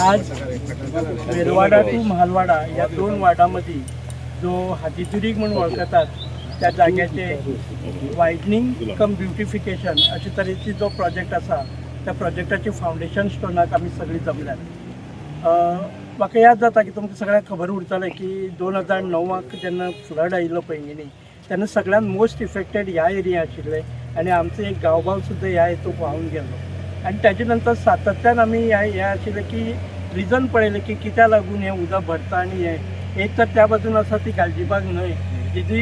आज वेलवाडा टू महालवाडा या 2 वार्डामध्ये जो हातीचुरी म्हणून ओळखतात त्या जाग्याचे वायडनिंग कम ब्युटिफिकेशन अशे तरेची जो प्रोजेक्ट आसा त्या प्रोजेक्टाचे फावंडेशन स्टोनाक आमी सगळीं जमल्यात। म्हाका याद जाता की तुमकां सगळ्यांक खबर उरतलें की 2009 जेन्ना फ्लड आयिल्लो पैंगिणी तेन्ना सगळ्यात मोस्ट इफेक्टेड ह्या एरिया आशिल्ले आनी आमचो एक गांवभाग सुद्दां ह्या हेतूक व्हांवून गेलो आनी ताजे नंतर सातत्यान आमी हे आशिल्ले की रिजन पळयलें की कित्याक लागून हें उदक भरता आनी हें एक तर त्या बाजून आसा ती गालजीबाग न्हंय जी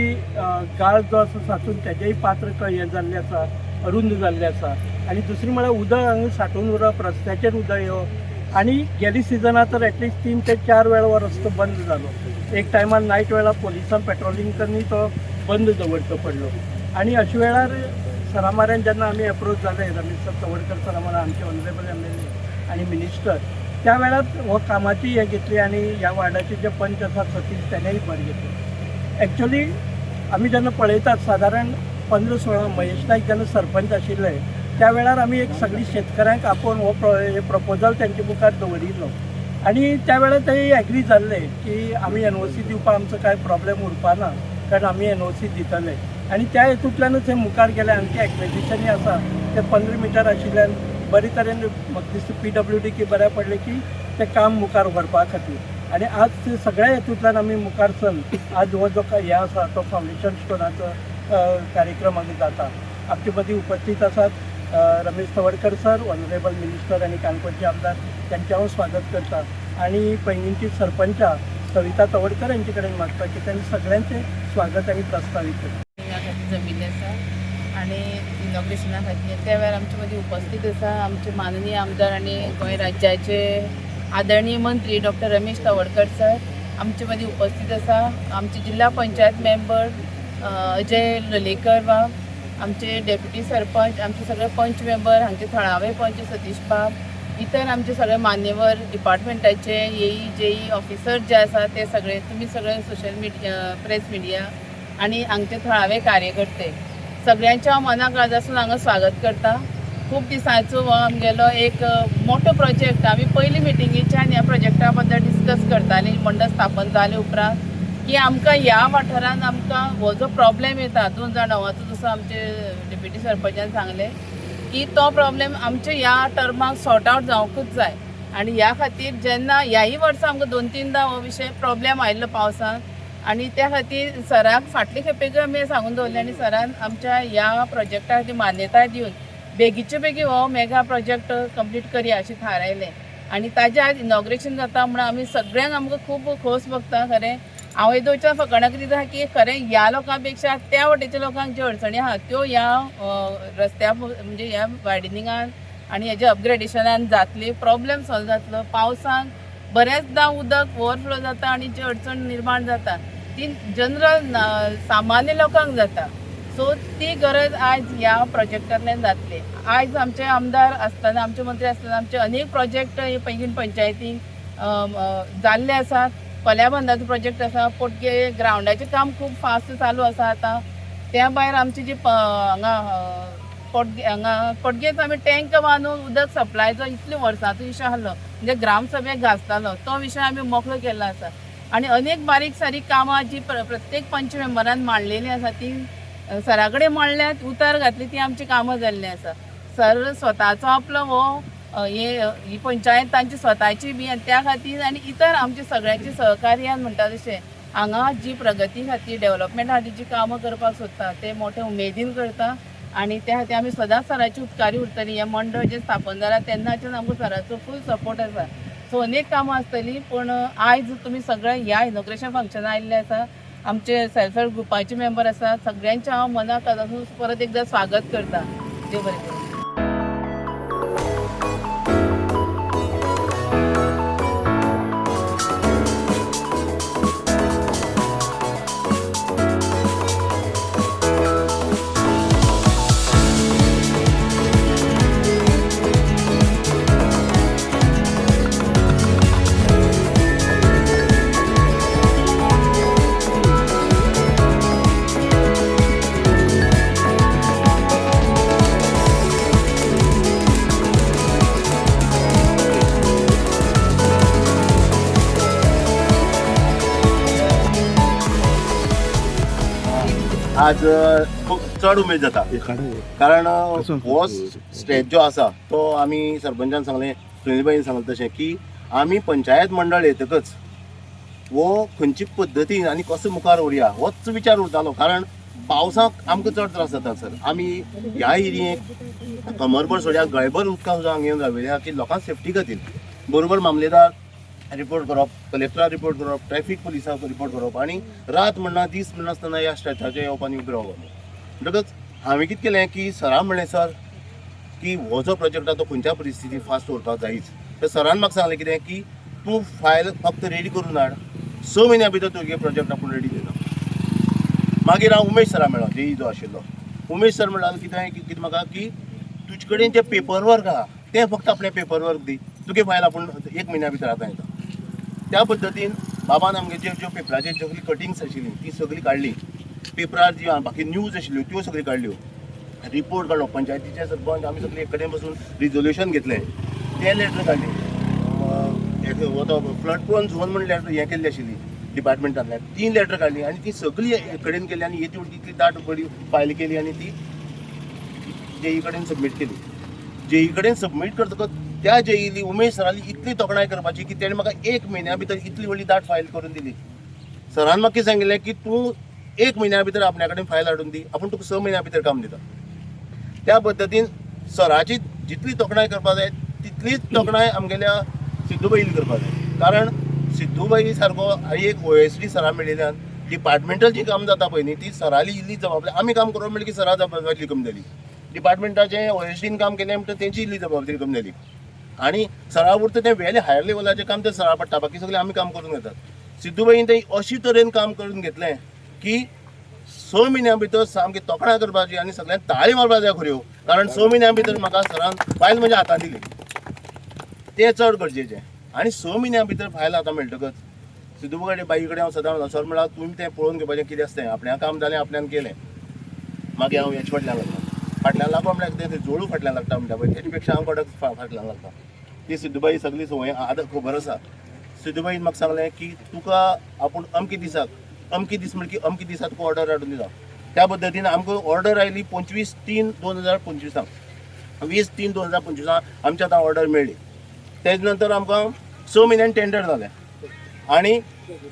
गाळ जो आसा तातूंत तेजेय पात्र हें जाल्लें आसा अरुंद जाल्लें आसा आनी दुसरी म्हळ्यार उदक हांगा सांठोवन उरप रस्त्याचेर उदक येवप आनी गेली सिजना तर एटलिस्ट 3 ते 4 वेळा हो रस्तो बंद जालो। एक टायमार नायट वेळा पोलिसां पेट्रोलिंग करून तो बंद दवरचो पडलो आनी अशे वेळार सरा म्हऱ्यान जेन्ना आमी एप्रोच जाले रमेश तवडकर सरा म्हऱ्यान आमचे ऑनरेबल MLA आनी मिनिस्टर त्या वेळार हो कामाची हे घेतली आनी ह्या वार्डाचे जे पंच आसा सतीश तेणेय भर घेतली। एक्चुअली आमी जेन्ना पळयतात सादारण 15-16 महेश नायक जेन्ना सरपंच आशिल्ले त्या वेळार आमी एक सगळी शेतकऱ्यांक आपोवन हो प्रपोजल तेंचे मुखार दवरिल्लो आनी त्या वेळार ते एग्री जाल्ले की आमी NOC दिवपाक आमचो कांय प्रॉब्लेम उरपाना कारण आमी NOC दितले आनी त्या हेतूंतल्यानूच हे मुखार गेले। आमचे एक्विजिशनय आसा ते 15 मिटर आशिल्ल्यान बरे तरेन म्हाका दिसता PWD की बऱ्या पडले की ते काम मुखार व्हरपा खातीर आनी आज ते सगळ्या हेतूंतल्यान आमी मुखार चल आज हो जो हे आसा तो फावंडेशन स्टोनाचो कार्यक्रम आमी जाता। आमचे मदीं उपस्थित आसात Ramesh Tawadkar sir honourable minister आनी काणकोणचे आमदार त्यांचे हांव स्वागत करता आनी पैंगीणची सरपंचा सविता तवडकर यांचे कडेन मागता की त्यांनी सगळ्यांचे स्वागत आनी प्रस्तावित करता। जमिल्ले आसा आनी इनॉग्रेशना खातीर त्या वेळार आमचे मदीं उपस्थित आसा आमचे माननीय आमदार आनी गोंय राज्याचे आदरणीय मंत्री डॉक्टर रमेश तवडकर सर आमचे मदीं उपस्थित आसा। आमचे जिल्हा पंचायत मेंबर अजय लोलयेकर वा आमचे डेप्युटी सरपंच आमचे सगळे पंच मेंबर हांचे थळावे पंच सतीश बाब इतर आमचे सगळे मान्यवर डिपार्टमेंटाचे जेई ऑफिसर जे आसा ते सगळे तुमी सगळे सोशल मिडिया प्रेस मिडिया आनी हांगचे थळावे कार्यकर्ते सगळ्यांच्या हांव मनाक लागून हांगा स्वागत करता। खूब दिसांचो हो आमगेलो एक मोठो प्रोजेक्ट आमी पयली मिटिंगेच्यान ह्या प्रोजेक्टा बद्दल डिस्कस करतालीं मंडळ स्थापन जाले उपरांत की आमकां ह्या वाठारांत आमकां हो जो प्रॉब्लेम येता 2009 जसो आमचे डेप्युटी सरपंचान सांगले की तो प्रॉब्लेम आमचे ह्या टर्माक सॉर्ट आवट जावंकूच जाय आनी ह्या खातीर जेन्ना ह्याय वर्सा आमकां 2-3दा हो विशय प्रॉब्लेम आयिल्लो पावसान आनी त्या खातीर सराक फाटले खेपेक आमी सांगून दवरलें आनी सरान आमच्या ह्या प्रोजेक्टाक मान्यताय दिवन बेगीचे बेगी हो मेगा प्रोजेक्ट कंप्लीट करया अशें थारायलें आनी ताजें आज इनॉग्रेशन जाता म्हणून आमी सगळ्यांक आमकां खूब खोस भोगता। खरें हांव हे दोच्या फकाणां कितें आसा की खरें ह्या लोकां पेक्षा त्या वटेच्या लोकांक ज्यो अडचणी आहा त्यो ह्या रस्त्या म्हणजे ह्या वायडनिंगान आनी हेज्या अपग्रेडेशनान जातली प्रॉब्लेम सॉल्व जातलो। पावसान बरेचदा उदक ओवरफ्लो जाता आनी जी अडचण निर्माण जाता ती जनरल सामान्य लोकांक जाता सो ती गरज आज ह्या प्रोजेक्टांतल्यान जातली। आज आमचे आमदार आसतना आमचे मंत्री आसतना आमचे अनेक प्रोजेक्ट पैंगीण पंचायतीक जाल्ले आसात। कोल्याबंदाचो प्रोजेक्ट आसा पोटगे ग्रावंडाचें काम खूब फास्ट चालू आसा आतां त्या भायर आमची जी हांगा पोटगेच आमी टँक बांदून उदक सप्लायचो इतले वर्सांचो विशय आसलो म्हणजे ग्रामसभेक घासतालो तो विशय आमी मोकळो केल्लो आसा आनी अनेक बारीक सारीक कामां जी प्रत्येक पंच मेंबरान मांडलेली आसा ती सरा कडेन मांडल्यात उतर घातली ती आमची कामां जाल्लीं आसा। सर स्वताचो आपलो हो ही पंचायत तांची स्वताची बी आनी त्या खातीर आनी इतर आमचे सगळ्यांचे सहकार्यान म्हणटा तशें हांगा जी प्रगती खातीर डेव्हलपमेंट खातीर जी कामां करपाक सोदता ते मोठे उमेदीन करता आनी त्या खातीर आमी सदांच सराची उपकारी उरतली। हें मंडळ जें स्थापन जालां तेन्नाच्यान आमकां सराचो फूल सपोर्ट आसा सो अनेक कामां आसतलीं पूण आयज तुमी सगळे ह्या इनॉग्रेशन फंक्शनाक आयिल्ले आसा। आमचे सेल्फ हेल्प ग्रुपाचे मेंबर आसात सगळ्यांचे हांव मनाक परत एकदां स्वागत करता। देव बरें करूं। आज खूब चड उमेद जाता कारण हो स्टेज जो आसा तो आमी सरपंचान सांगलें सुनीलबाईन सांगलें तशें की आमी पंचायत मंडळ येतकच हो खंयची पद्दतीन आनी कसो मुखार व्हरया होच विचार उरतालो कारण पावसाक आमकां चड त्रास जाता सर आमी ह्या एरियेक कमरभर सोड्या गळभर उदकां सुद्दां हांगा येवन राविल्या की लोकांक सेफ्टी खातीर बरोबर मामलेदार रिपोर्ट करप कलेक्टराक रिपोर्ट करप ट्रॅफिक पुलिसाक रिपोर्ट करप आनी रात म्हणना दीस म्हणनासतना ह्या स्ट्रेचाचेर येवप आनी उबें रावप म्हणटकच हांवें कितें केलें की सराक म्हणलें सर की हो जो प्रोजेक्ट आसा तो खंयच्या परिस्थितीन फास्ट व्हरपाक जायच तर सरान म्हाका सांगलें कितें की तूं फायल फक्त रेडी करून हाड 6 म्हयन्या भितर तुगे प्रोजेक्ट आपूण रेडी दिता मागीर हांव उमेश सरा मेळ्ळो जेई जो आशिल्लो उमेश सर म्हणल्यार कितें म्हाका की तुजे कडेन जे पेपर वर्क आहा तें फक्त आपलें पेपर वर्क दी तुगे फायल आपूण 1 म्हयन्या भितर आतां येता त्या पद्दतीन बाबान आमगे ज्यो पेपराचेर सगळी कटिंग्स आशिल्ली ती सगळी काडली पेपरार जी बाकी न्यूज आशिल्ल्यो त्यो सगळी काडल्यो रिपोर्ट काडलो पंचायतीचे सरपंच आमी सगळे एक कडेन बसून रिजोल्युशन घेतलें तें लेटर काडलें हो तो फ्लड प्रोन झोन म्हण लेटर हें केल्ली आशिल्ली डिपार्टमेंटांतल्यान 3 लेटर काडली आनी ती सगळी एक कडेन केली आनी येती तितली दाट बरी फायल केली आनी ती जेई कडेन सबमीट केली जेई कडेन सबमीट करतकच त्या जेईली उमेश सराली इतली तोखणाय करपाची की तेणें म्हाका 1 म्हयन्या भितर इतली व्हडली दाट फायल करून दिली सरान म्हाका सांगिल्लें की तूं 1 म्हयन्या भितर आपल्या कडेन फायल हाडून दी आपूण तुका 6 म्हयन्या भितर काम दिता त्या पद्दतीन सराची जितली तोखणाय करपाक जाय तितलीच तोखणाय आमगेल्या सिद्धूबाईन करपाक जाय कारण सिद्धूबाई सारको एक OSD सरा मेळिल्ल्यान डिपार्टमेंटल जी काम जाता पळय न्ही ती सराली इल्ली जबाबदारी आमी काम करप म्हणल्यार की सरा जबाबदारी कमी जाली डिपार्टमेंटाचें OSDन काम केलें म्हणटा तेंची इल्ली जबाबदारी कमी जाली आनी सरा उरता तें वेले हायर लेवलाचें काम तें सरा पडटा बाकी सगळें आमी काम करून घेतात सिद्धूबाईन तें अशी तरेन काम करून घेतलें की 6 म्हयन्या भितर सामकी तोखणाय करपाची आनी सगळ्यांक ताळी मारपाक जाय खऱ्यो कारण 6 म्हयन्या भितर म्हाका सरान फायल म्हज्या हातांत दिली तें चड गरजेचें आनी 6 म्हयन्या भितर फायल हातांत मेळटकच सिद्धूबाई बाई कडेन हांव सदां म्हणटा सर म्हळ्यार तुमी तें पळोवन घेवपाचें कितें आसता तें आपल्या काम जालें आपल्यान केलें मागीर हांव हेच्या फाटल्यान लागलो फाटल्यान लागो म्हणल्यार कितें तें जोडू फाटल्यान लागता म्हणटा पळय तेचे पेक्षा हांव कडक फाटल्यान लागता ती सिद्धूबाई सगळी संवय आतां खबर आसा सिद्धूबाईन म्हाका सांगलें की तुका आपूण अमके दिसाक अमके दीस म्हणल्यार की अमके दिसा तुका ऑर्डर हाडून दिता त्या पद्दतीन आमकां ऑर्डर आयली 25/3/2025 20/3/2025 आमच्या आतां ऑर्डर मेळ्ळी तेज नंतर आमकां 6 म्हयन्यान टेंडर जालें आनी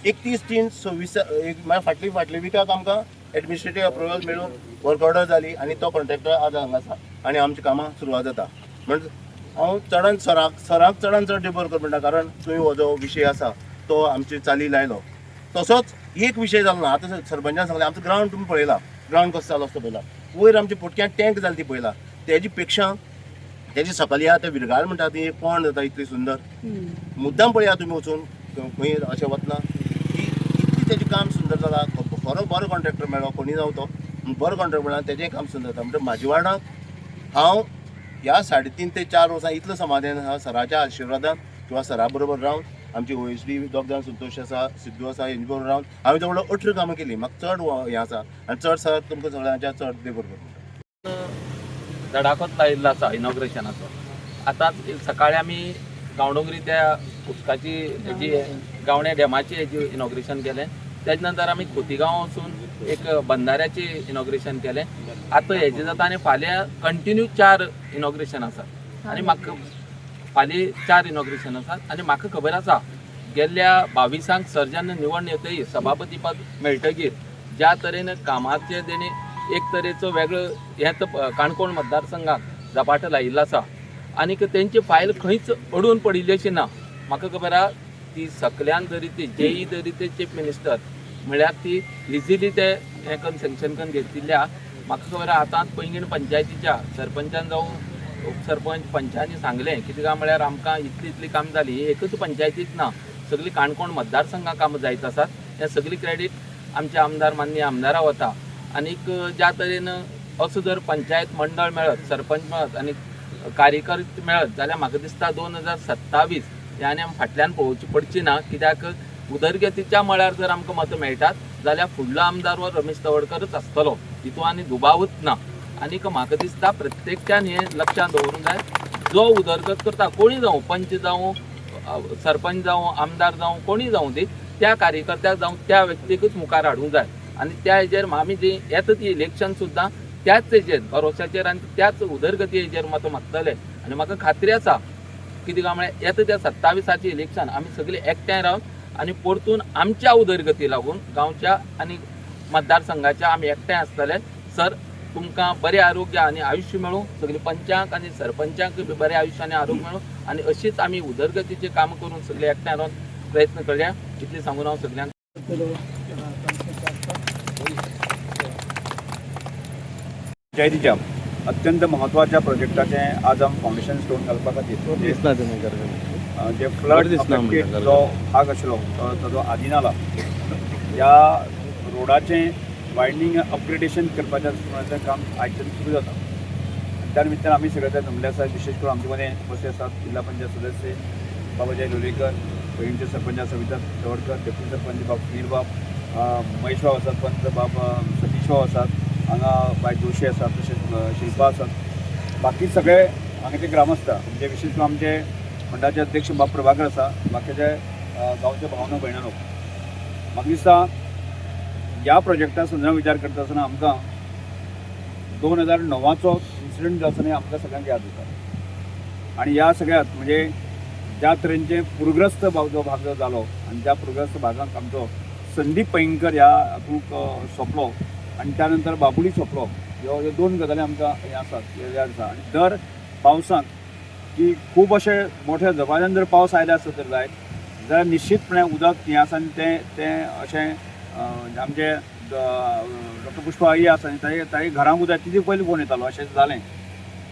31/3/26 म्हळ्यार फाटली विकाक आमकां एडमिनिस्ट्रेटीव अप्रुवल मेळून वर्क ऑर्डर जाली आनी तो कॉन्ट्रॅक्टर आज हांगा आसा आनी आमची कामां सुरवात जाता म्हणजे हांव चडान सराक चडान चड डिबर कर म्हणटा कारण तुवें हो जो विशय आसा तो आमचे चाली लायलो तसोच एक विशय जालो ना आतां सरपंचान सांगलें आमचो ग्रावंड तुमी पळयला ग्रावंड कसो जालो असतो पळयला वयर आमच्या पोटक्यान टँक जाली ती पळयला तेजी पेक्षा तेजी सकयल आहा ते विरगाळ म्हणटा ती पोंड जाता इतली सुंदर मुद्दाम पळया तुमी वचून खंय अशें वतना की इतली तेजें काम सुंदर जालां खरो बरो कॉन्ट्रॅक्टर मेळ्ळो कोणी जावं तो बरो कॉन्ट्रॅक्टर मेळ्ळा तेजें काम सुंदर जाता म्हणजे म्हाज्या वांगडा हांव ह्या 3.5 ते 4 वर्सां इतलो समाधान आहा सराच्या आशिर्वादान किंवा सरा बरोबर रावन आमची OSD दोग जाण संतोश आसा सिद्धू आसा हेंचे बरोबर रावन हांवें जवळ 18 कामां केलीं म्हाका चड हें आसा आनी चड सर तुमकां सगळ्यांच्या चड देव बरोबर धडाकोच लायिल्लो आसा इनॉग्रेशनाचो आतां सकाळीं आमी गांवडोंगरी त्या उदकाची हेजी गावण्या डॅमाची हेजी इनॉग्रेशन केलें तेज नंतर आमी खोतीगांव वचून एक बंधाऱ्याची इनॉग्रेशन केलें आतां हेजें जाता आनी फाल्यां कंटिन्यू 4 इनॉग्रेशन आसात आनी म्हाका फाल्यां 4 इनॉग्रेशन आसात आनी म्हाका खबर आसा गेल्ल्या 22 सर्जन निवड येतकीर सभापती पद मेळटकीर ज्या तरेन कामाचे तेणी एक तरेचो वेगळो हें काणकोण मतदारसंघात झपाटो लायिल्लो आसा आनीक तेंची फायल खंयच अडून पडिल्ली अशी ना म्हाका खबर आहा ती सकल्यान जरी ती जेई जरी ते चीफ मिनिस्टर म्हळ्यार ती इजिली ते हें करून सँक्शन करून घेतिल्ल्या म्हाका खबर आहा आतां पैंगीण पंचायतीच्या सरपंचान जावं उपसरपंच पंचांनी सांगलें कितें काय म्हळ्यार आमकां इतली काम जाली एकच पंचायतीक ना सगळी काणकोण मतदारसंघां कामां जायत आसात हें सगळी क्रेडीट आमच्या आमदार माननीय आमदारा वता आनीक ज्या तरेन असो जर पंचायत मंडळ मेळत सरपंच मेळत आनी कार्यकर्ते मेळत जाल्यार म्हाका दिसता 2027 हें आनी आमी फाटल्यान पळोवची पडची ना कित्याक उदरगतीच्या मळार जर आमकां मतां मेळटात जाल्यार फुडलो आमदार हो रमेश तवडकरच आसतलो तितून आनी दुबावूच ना आनीक म्हाका दिसता प्रत्येकच्यान हें लक्षांत दवरूंक जाय जो उदरगत करता कोणी जावं पंच जावं सरपंच जावं आमदार जावं कोणी जावं दी त्या कार्यकर्त्याक जावं त्या व्यक्तीकूच मुखार हाडूंक जाय आनी त्या हेजेर आमी जी येता ती इलेक्शन सुद्दां त्याच हेजेर भरोशाचेर आनी त्याच उदरगती हेजेर मतां मागतले आनी म्हाका खात्री आसा कितें काय म्हळ्यार येता त्या 27 इलेक्शन आमी सगळीं एकठांय रावन आनी परतून आमच्या उदरगती लागून गांवच्या आनी मतदारसंघाच्या आमी एकठांय आसतले. सर तुमकां बरें आरोग्य आनी आयुश्य मेळूं, सगळीं पंचांक आनी सरपंचांक बी बरें आयुश्य आनी आरोग्य मेळूं आनी अशीच आमी उदरगतीचें काम करून सगळीं एकठांय रावन प्रयत्न करया इतलें सांगून हांव सगळ्यांक पंचायतीच्या अत्यंत महत्वाच्या प्रोजेक्टाचें आज आमी फावंडेशन स्टोन घालपा खातीर जे फ्लड अफेक्टेड जो भाग आशिल्लो ताजो आदिनाला ह्या रोडाचें वायडनींग अपग्रेडेशन करपाचें काम आयच्यान सुरू जाता. त्या निमित्तान आमी सगळे ते जमले आसात. विशेष करून आमचे मदें उपस्थित आसात जिल्हा पंचायत सदस्य बाबाजाय लोलयेकर, पैंगीणचे सरपंच सविता चवडकर, डेप्युटी सरपंच बाब सुनील बाब, महेश बाब आसात, पंच बाब सतीश बाब आसात, हांगा बाय जोशी आसात, तशेंच शिल्पा आसात. बाकी सगळे हांगा ते ग्रामस्थ म्हणजे विशेष करून आमचे मंडळाचे अध्यक्ष बाब प्रभाकर आसा, बाकीचे गांवचे भावनो भयणानो. म्हाका दिसता ह्या प्रोजेक्टा संदर्भात विचार करता आसतना आमकां 2009चो इन्सिडंट जो आसा न्ही आमकां सगळ्यांक याद जाता. आनी ह्या सगळ्यात म्हणजे ज्या तरेचे पूरग्रस्त जो भाग जो जालो आनी त्या पूरग्रस्त भागांक आमचो संदीप पैंगीणकर ह्या हातूंत सोंपलो आनी त्या नंतर बाबुली सोंपलो. ह्यो दोन गजाली आमकां हें आसात याद आसा. आनी दर पावसांत की खूब अशे मोठ्या झपाट्यान जर पावस आयले आसत तर जाल्यार निश्चितपणे उदक हें आसा आनी तें अशें आमचे डॉक्टर पुष्पा आई आसा न्ही ताई घरांक उदक तिजे पयलीं फोन येतालो अशें जालें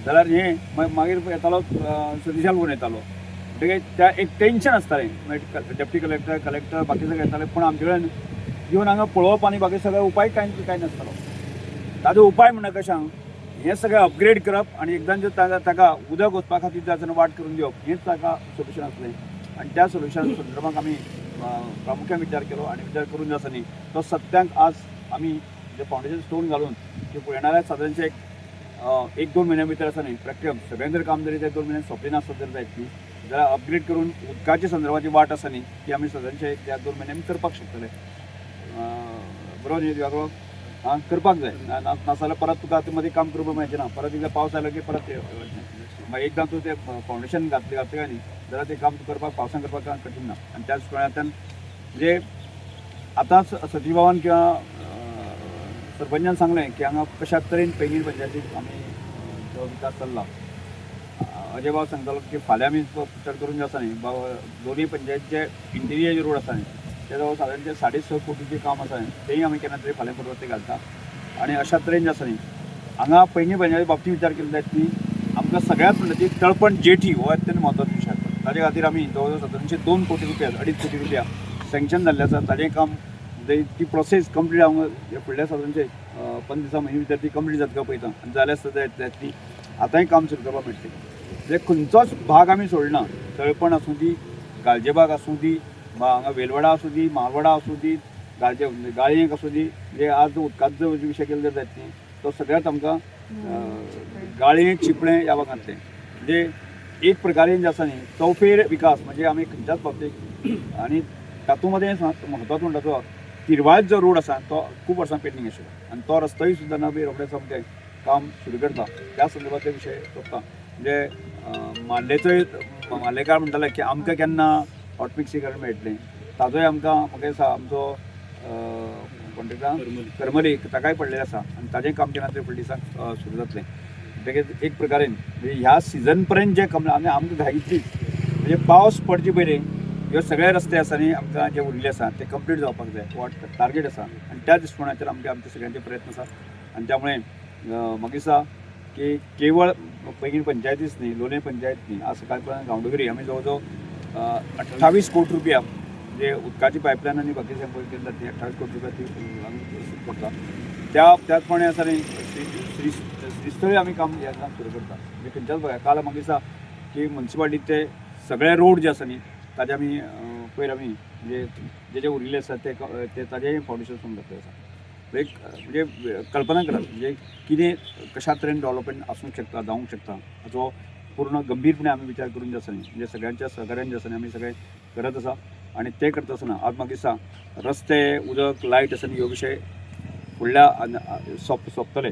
जाल्यार हें मागीर येतालो सतीशाल फोन येतालो. म्हणटकीर त्या एक टेन्शन आसतालें डेप्युटी कलेक्टर बाकी सगळे येताले पूण आमचे कडेन येवन हांगा पळोवप आनी बाकी सगळे उपाय कांय नासतालो. ताजो उपाय म्हणल्यार कशें हें सगळें अपग्रेड करप आनी एकदां जर ताका उदक वचपा खातीर जाय वाट करून दिवप हेंच ताका सोल्युशन आसलें. आनी त्या सोल्युशना संदर्भात आमी प्रामुख्यान विचार केलो आनी विचार करून जो आसा न्ही तो सत्यांक आज आमी जे फावंडेशन स्टोन घालून ते येणाऱ्या सादारणशे एक 2 म्हयन्या भितर आसा न्ही प्रॅक्टिकल सगळें जर काम जरी ते 2 म्हयने सोंपलें नासत जर जायत न्ही जाल्यार अपग्रेड करून उदकाच्या संदर्भाची वाट आसा न्ही ती आमी सादारणशे त्या 2 म्हयन्यांनी करपाक शकतले. बरोबर न्ही वेगळो करपाक जाय नाजाल्यार परत तुका मदीं काम करपाक मेळचें ना. परत एकदां पावस आयलो की परत मागीर एकदां तूं तें फावंडेशन घातलें काय न्ही जाल्यार तें काम करपाक पावसान करपाक कठीण ना. आनी त्याच वेळांतल्यान म्हणजे आतांच सतीश बाबान किंवा सरपंचान सांगलें की हांगा कशा तरेन पैंगीण पंचायतीक आमी जो विकास चल्ला. अजय बाब सांगतालो की फाल्यां आमी विचार करून जो आसा न्ही दोनूय पंचायतीचे इंटिरियर रोड आसा न्ही ते जवळ सादारणचे 6.5 कोटीचें काम आसा न्ही तेंय आमी केन्ना तरी फाल्यां परवत ते घालता. आनी अशा तरेन जे आसा न्ही हांगा पैंगीण पंचायती बाबतींत विचार केलो जायत ती आमकां सगळ्यात म्हणटा ती तळपण जेठी हो अत्यंत म्हत्वाचो विशय आसा. ताजे खातीर आमी जवळ सादारणशे 2 कोटी रुपया 2.5 कोटी रुपया सँक्शन जाल्लें आसा. ताजें काम ती प्रोसेस कंप्लीट हांव फुडल्या सादारणशे 5 दिसां म्हयने भितर ती कंप्लीट जातका पळयता आनी जाल्यार सुद्दां ती आतांय काम सुरू करपाक मेळटलें. म्हणजे खंयचोच भाग आमी सोडना. तळपण आसूं दी, गालजेबाग आसूं दी, हांगा वेलवाडा आसूं दी, म्हालवाडा आसूं दी, गाळयेक आसूं दी. म्हणजे आज उदकाचो जो विशय केलो जर जायत न्ही तो सगळ्यात आमकां गाळयें चिपळें ह्या भागांतलें म्हणजे एक प्रकारे जे आसा न्ही चौफेर विकास म्हणजे आमी खंयच्याच बाबतींत आनी तातूंत मदें म्हत्वाचो म्हणटा तो तिरवाळेचो जो रोड आसा तो खूब वर्सां पेंडींग आशिल्लो आनी तो रस्तोय सुद्दां नवे रोखडेच आमचें काम सुरू करता. त्या संदर्भांतले विशय सोदता. म्हणजे माल्लेकार म्हणटाले की आमकां केन्ना हॉटमिक्सीकरण मेळटलें ताजोय आमकां म्हाका दिसता आमचो कॉन्ट्रेक्टर करमली ताकाय पडलेलें आसा आनी ताजें काम केन्ना तरी फुडल्या दिसाक सुरू जातलें. म्हणटकीर एक प्रकारे म्हणजे ह्या सिजन पर्यंत जे काम आमकां घाईतलीच म्हणजे पावस पडचे पयलीं ह्यो सगळे रस्ते आसा न्ही आमकां जे उरिल्ले आसा ते कंप्लीट जावपाक जाय हो टार्गेट आसा आनी त्या दृश्टिकोनाचेर आमचे सगळ्यांचे प्रयत्न आसा. आनी त्यामुळे म्हाका दिसता की केवळ पैंगीण पंचायतीच न्ही लोलये पंचायत न्ही आज सकाळपर्यंत गांवडोंगरी आमी जवळ जवळ 28 कोटी रुपया जे उदकाची पायपलायन आनी बाकीचे पळय केली जाता ती 28 कोटी रुपया ती आमी करता. त्याच प्रमाणे आसा न्ही श्रीस्थळी आमी काम हें काम सुरू करता. म्हणजे खंयच्याच बघा काल म्हाका दिसता की म्युन्सिपालिटीचे सगळे रोड जे आसा न्ही ताजे आमी पयर आमी म्हणजे जे उरिल्ले आसा ते ताजेय फावंडेशन सुरू घातलें आसा. एक म्हणजे कल्पना करात म्हणजे कितें कशा तरेन डेव्हलपमेंट आसूंक शकता जावंक शकता हाचो पूर्ण गंभीरपणे आमी विचार करून जे आसा न्ही म्हणजे सगळ्यांच्या सहकार्यान जे आसा न्ही आमी सगळे करत आसा. आनी ते करता आसतना आज म्हाका दिसता रस्ते उदक लायट आसा न्ही ह्यो विशय फुडल्या सोंपतले.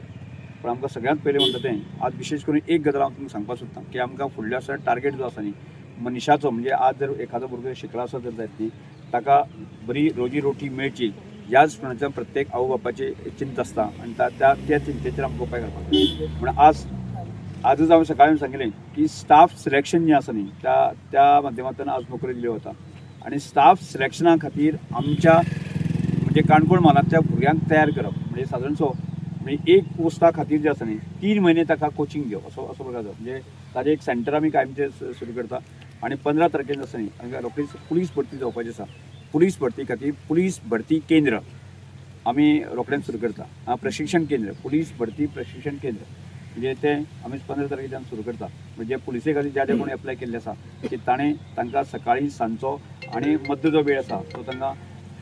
पण आमकां सगळ्यांत पयलीं म्हणटा तें आज विशेश करून एक गजाल हांव तुमकां सांगपाक सोदतां की आमकां फुडल्या वर्सा टार्गेट जो आसा न्ही मनशाचो, म्हणजे आज जर एखादो भुरगो शिकला आसा जर जायत न्ही ताका बरी रोजी रोटी मेळची ह्याच प्रमाणाच्या प्रत्येक आवय बापाची चिंता आसता आनी त्या चिंतेचेर आमकां उपाय करपाक म्हण आजच हांवें सकाळीं सांगिल्लें की स्टाफ सिलेक्शन जें आसा न्ही त्या माध्यमांतल्यान आज नोकरी दिल्यो वता आनी स्टाफ सिलेक्शना खातीर आमच्या म्हणजे काणकोण म्हालांतल्या भुरग्यांक तयार करप म्हणजे सादारणसो म्हणजे एक पोस्टा खातीर जे आसा न्ही 3 म्हयने ताका कोचिंग घेवप असो प्रकार जाता. म्हणजे ताजें एक सेंटर आमी कायमचें सुरू करता आनी 15 तारखेर आसा न्ही आमकां रोखडीच पुलीस भरती जावपाची आसा. पुलीस भरती खातीर पुलीस भरती केंद्र आमी रोखडेंच सुरू करता. प्रशिक्षण केंद्र पुलीस भरती प्रशिक्षण केंद्र म्हणजे तें आमी 15 तारखेच्यान सुरू करता. म्हणजे पुलिसे खातीर ज्या कोणी एप्लाय केल्ले आसा की तांकां सकाळीं सांजचो आनी मध्य जो वेळ आसा तो तांकां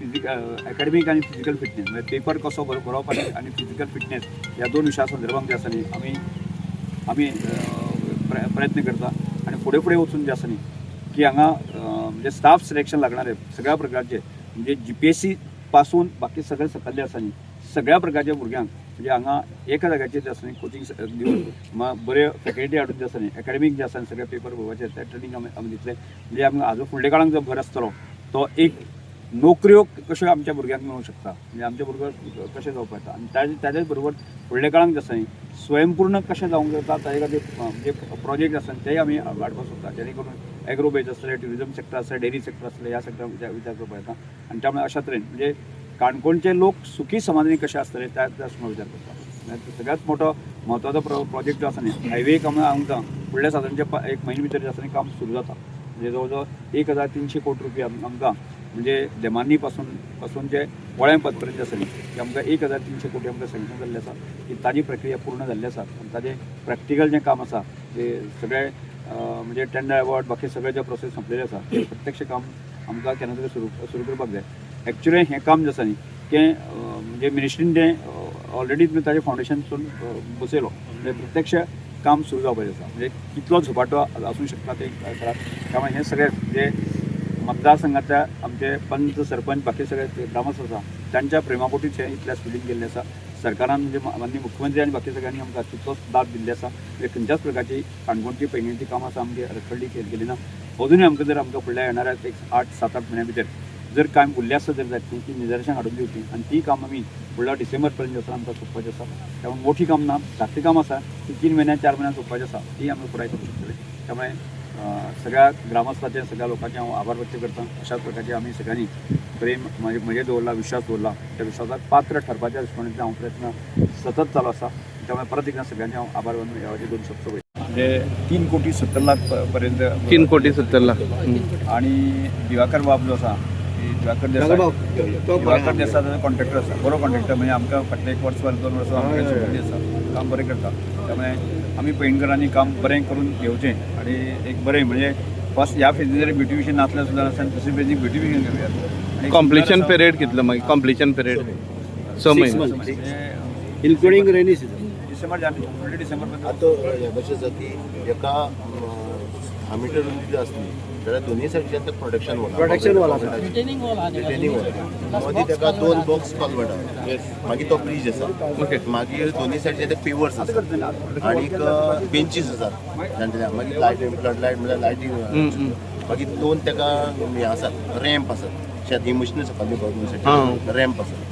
एकाडेमीक आनी फिजिकल फिटनेस म्हणजे पेपर कसो बरोवप आनी फिजिकल फिटनेस ह्या 2 विशया संदर्भात जे आसा न्ही आमी प्रयत्न करता आनी फुडें वचून जे आसा न्ही की हांगा म्हणजे स्टाफ सिलेक्शन लागणारे सगळ्या प्रकारचे म्हणजे GPSC पासून बाकी सगळे सकल्ले आसा न्ही सगळ्या प्रकारच्या भुरग्यांक म्हणजे हांगा एका जाग्याचेर जे आसा न्ही कोचिंग दिवन बरे फॅकल्टी हाडून जे आसा न्ही एकाडेमीक जे आसा सगळे पेपर बरोवपाचे त्या ट्रेनींग आमी दितले. म्हणजे आमकां हाजो फुडल्या काळांत जो भर आसतलो तो एक नोकऱ्यो कश्यो आमच्या भुरग्यांक मेळूंक शकता म्हणजे आमचे भुरगे कशें जावपाक येता आनी ताजेच बरोबर फुडल्या काळांत जे आसा न्ही स्वयंपूर्ण कशें जावंक जाता ताजे खातीर म्हणजे प्रोजेक्ट आसा तेय आमी हाडपाक सोदता जेणे करून एग्रो बेज आसतले ट्युरिजम सेक्टर आसतले डेरी सेक्टर आसतले ह्या सेक्टरान विचार करपाक येता आनी त्यामुळे अशा तरेन म्हणजे काणकोणचे लोक सुखी समाधानी कशे आसतले त्या विचार करता. सगळ्यात मोठो म्हत्वाचो प्रोजेक्ट जो आसा न्ही हायवे काम आमकां फुडल्या सादारणचे 1 म्हयने भितर जे आसा न्ही काम सुरू जाता. म्हणजे जवळ जवळ 1300 कोटी रुपया आमकां म्हणजे देमानी पासून जे वळ्यांपत पर्यंत जे आसा न्ही ते आमकां 1300 कोटी आमकां सँक्शन जाल्ले आसा की ताजी प्रक्रिया पूर्ण जाल्ली आसा आनी ताजें प्रॅक्टिकल जें काम आसा ते सगळे म्हणजे टेंडर अवॉर्ड बाकी सगळे जे प्रोसेस संपलेले आसा ते प्रत्यक्ष काम आमकां केन्ना तरी सुरू करपाक जाय. एक्चुअली हें काम जें आसा न्ही तें म्हणजे मिनिस्ट्रीन तें ऑलरेडी तुमी ताजें फावंडेशन बसयलो म्हणजे प्रत्यक्ष काम सुरू जावपाचें आसा. म्हणजे कितलो झपाटो आसूंक शकता ते करात. त्यामुळे हे सगळे जे मतदारसंघातल्या आमचे पंच सरपंच बाकी सगळे ग्रामस्थ आसा त्यांच्या प्रेमापोटीच हे इतल्या स्पिडीन गेल्ले आसा. सरकारान म्हणजे माननीय मुख्यमंत्री आनी बाकी सगळ्यांनी आमकां तितलोच दाद दिल्ले आसा. म्हणजे खंयच्याच प्रकारची काणकोणची पैंगीणची कामां आसा आमगे रखडली केली ना. अजुनूय आमकां फुडल्या येणाऱ्या एक 8-7-8 म्हयन्या भितर जर कांय उरलें आसा जर जायत ती निदर्शन हाडून दिवची आनी ती काम आमी फुडल्या डिसेंबर पर्यंत आसा आमकां सोंपपाचें आसा. त्यामुळे मोठी काम ना धाकटी काम आसा ती 3 म्हयन्या 4 म्हयन्यान सोंपपाचें आसा ती आमी पुराय करूंक शकतले. त्यामुळे सगळ्या ग्रामस्थांचे सगळ्या लोकांचे हांव आभार व्यक्त करता. अशाच प्रकारचे आमी सगळ्यांनी प्रेम म्हणजे दवरला विश्वास दवरला त्या विश्वासाक पात्र ठरपाच्या दृश्टीने हांव प्रयत्न सतत चालू आसा. त्यामुळे परत एकदा सगळ्यांचे हांव आभार मानून ह्या 2 शब्द म्हणजे 3,70,00,000 पर्यंत 3,70,00,000 आणि दिवाकर बाब जो आसा दिवाकर देसाय कॉन्ट्रॅक्टर आसा बरो कॉन्ट्रॅक्टर म्हणजे आमकां फाटले 1 वर्स 2 वर्सां आमकां आसा काम बरें करता. त्यामुळे आमी पैंगीणकरांनी काम बरें करून घेवचें आणि एक बरें म्हणजे फर्स्ट ह्या फेजीन जरी ब्युटिफिकेशन नासलें सुद्दां आसा दुसरी फेजीन ब्युटिफिकेशन घेवया. कॉम्प्लिशन पिरियड कितलो मागीर कॉम्प्लिशन पिरियड 6 म्हयने इन्क्लुडींग रेनी सिजन डिसेंबर जानेवारी डिसेंबर पर्यंत. आतां कशें आसा की एका मीटर रुंदी जर आसली जाल्यार दोनूय सायडीच्यान तें प्रोटेक्शन वॉल रिटेनिंग वॉल मदीं तेका 2 बॉक्स कल्वर्ट मागीर तो ब्रिज आसा मागीर दोनूय सायडीचे ते पेवर्स आसात आनीक बेंचीस आसात जाणटेल्यांक मागीर लायट फ्लड लायट म्हणल्यार लायटींग मागीर 2 तेका हें आसात रॅम्प आसात शेत ही मशिनां सकयल रॅम्प आसात